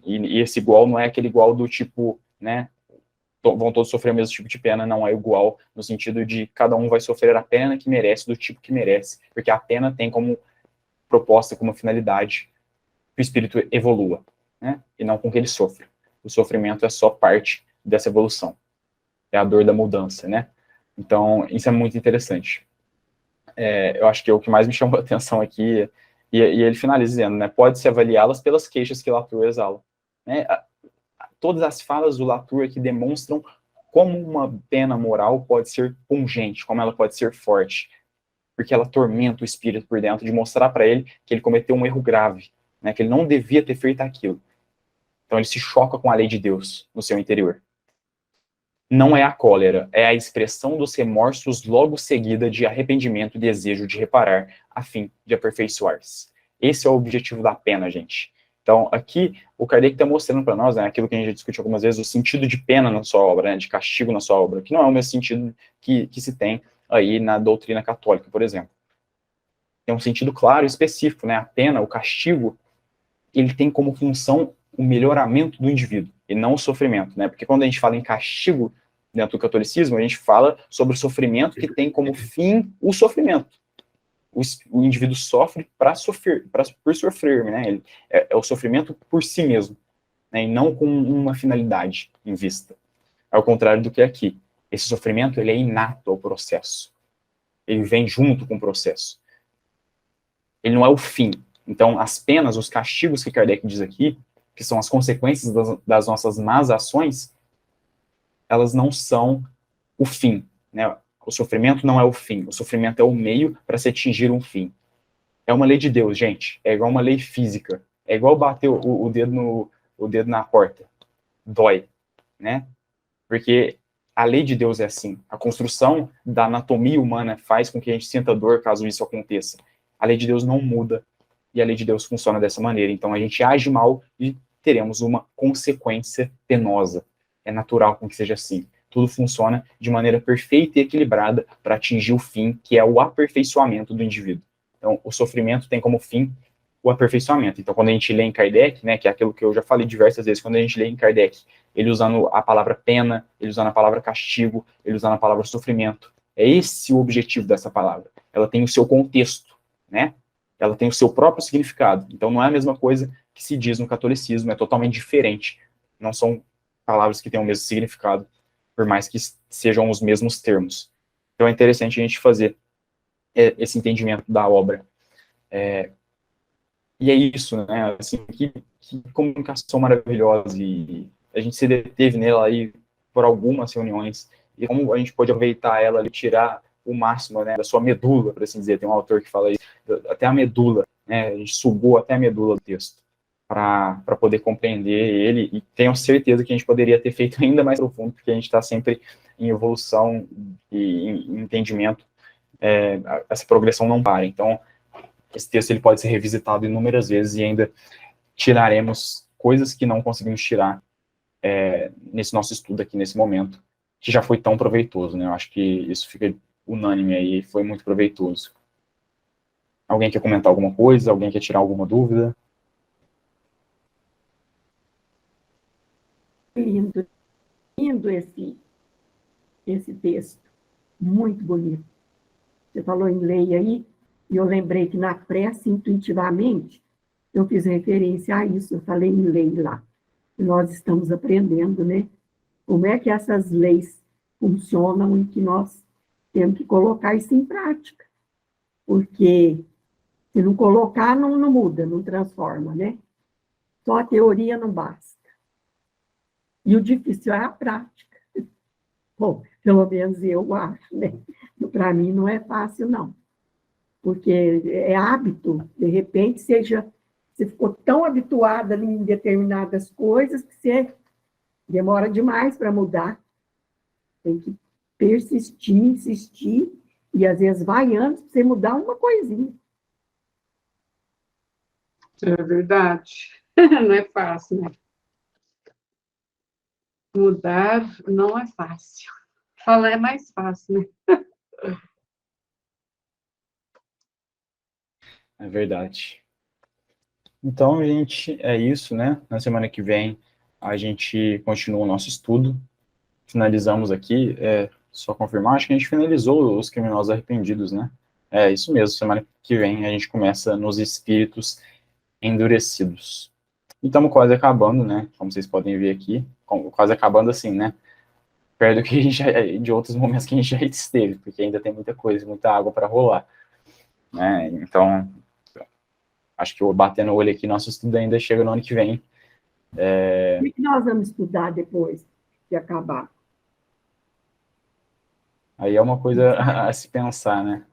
E esse igual não é aquele igual do tipo, né? Vão todos sofrer o mesmo tipo de pena, não é igual, no sentido de cada um vai sofrer a pena que merece, do tipo que merece, porque a pena tem como proposta, como finalidade, que o espírito evolua, né? E não com que ele sofra. O sofrimento é só parte dessa evolução, é a dor da mudança, né? Então, isso é muito interessante. Eu acho que o que mais me chamou a atenção aqui, e ele finaliza dizendo, né, pode-se avaliá-las pelas queixas que Latour exala, né? Todas as falas do Latour aqui demonstram como uma pena moral pode ser pungente, como ela pode ser forte, porque ela tormenta o espírito por dentro, de mostrar para ele que ele cometeu um erro grave, né, que ele não devia ter feito aquilo. Então ele se choca com a lei de Deus no seu interior. Não é a cólera, é a expressão dos remorsos logo seguida de arrependimento e desejo de reparar, a fim de aperfeiçoar-se. Esse é o objetivo da pena, gente. Então, aqui, o Kardec está mostrando para nós, né, aquilo que a gente já discutiu algumas vezes, o sentido de pena na sua obra, né, de castigo na sua obra, que não é o mesmo sentido que se tem aí na doutrina católica, por exemplo. Tem um sentido claro e específico, né, a pena, o castigo, ele tem como função o melhoramento do indivíduo, e não o sofrimento, né, porque quando a gente fala em castigo dentro do catolicismo, a gente fala sobre o sofrimento que tem como fim o sofrimento. O indivíduo sofre por sofrer, né? É o sofrimento por si mesmo, né? E não com uma finalidade em vista. Ao contrário do que aqui. Esse sofrimento ele é inato ao processo. Ele vem junto com o processo. Ele não é o fim. Então, as penas, os castigos que Kardec diz aqui, que são as consequências das nossas más ações, elas não são o fim, né? O sofrimento não é o fim, o sofrimento é o meio para se atingir um fim. É uma lei de Deus, gente. É igual uma lei física. É igual bater o dedo na porta. Dói, né? Porque a lei de Deus é assim. A construção da anatomia humana faz com que a gente sinta dor caso isso aconteça. A lei de Deus não muda e a lei de Deus funciona dessa maneira. Então a gente age mal e teremos uma consequência penosa. É natural com que seja assim. Tudo funciona de maneira perfeita e equilibrada para atingir o fim, que é o aperfeiçoamento do indivíduo. Então, o sofrimento tem como fim o aperfeiçoamento. Então, quando a gente lê em Kardec, né, que é aquilo que eu já falei diversas vezes, quando a gente lê em Kardec, ele usando a palavra pena, ele usando a palavra castigo, ele usando a palavra sofrimento, é esse o objetivo dessa palavra. Ela tem o seu contexto, né? Ela tem o seu próprio significado. Então, não é a mesma coisa que se diz no catolicismo, é totalmente diferente. Não são palavras que têm o mesmo significado, por mais que sejam os mesmos termos. Então é interessante a gente fazer esse entendimento da obra. E é isso, né? Assim, que comunicação maravilhosa, e a gente se deteve nela aí por algumas reuniões, e como a gente pode aproveitar ela e tirar o máximo, né, da sua medula, por assim dizer. Tem um autor que fala isso, até a medula, né? A gente sugou até a medula do texto para poder compreender ele, e tenho certeza que a gente poderia ter feito ainda mais profundo, porque a gente está sempre em evolução e em entendimento, essa progressão não para. Então, esse texto ele pode ser revisitado inúmeras vezes e ainda tiraremos coisas que não conseguimos tirar nesse nosso estudo aqui, nesse momento, que já foi tão proveitoso, né? Eu acho que isso fica unânime aí, foi muito proveitoso. Alguém quer comentar alguma coisa? Alguém quer tirar alguma dúvida? Lindo, lindo esse texto, muito bonito. Você falou em lei aí, e eu lembrei que na prece, intuitivamente, eu fiz referência a isso, eu falei em lei lá. E nós estamos aprendendo, né? Como é que essas leis funcionam e que nós temos que colocar isso em prática. Porque se não colocar, não muda, não transforma, né? Só a teoria não basta. E o difícil é a prática. Bom, pelo menos eu acho, né? Para mim não é fácil, não. Porque é hábito, de repente, você ficou tão habituada em determinadas coisas que você demora demais para mudar. Tem que persistir, insistir, e às vezes vai antes para você mudar uma coisinha. É verdade. Não é fácil, né? Mudar não é fácil. Falar é mais fácil, né? É verdade. Então, gente, é isso, né? Na semana que vem, a gente continua o nosso estudo. Finalizamos aqui, só confirmar, acho que a gente finalizou os criminosos arrependidos, né? É isso mesmo, semana que vem a gente começa nos espíritos endurecidos. E estamos quase acabando, né? Como vocês podem ver aqui, quase acabando assim, né? Perto do que a gente de outros momentos que a gente já esteve, porque ainda tem muita coisa, muita água para rolar, né? Então, acho que eu batendo o olho aqui, nosso estudo ainda chega no ano que vem. O que nós vamos estudar depois de acabar? Aí é uma coisa a se pensar, né?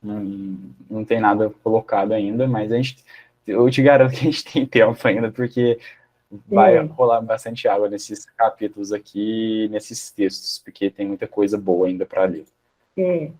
Não tem nada colocado ainda, mas eu te garanto que a gente tem tempo ainda, porque vai rolar bastante água nesses capítulos aqui, nesses textos, porque tem muita coisa boa ainda para ler. É,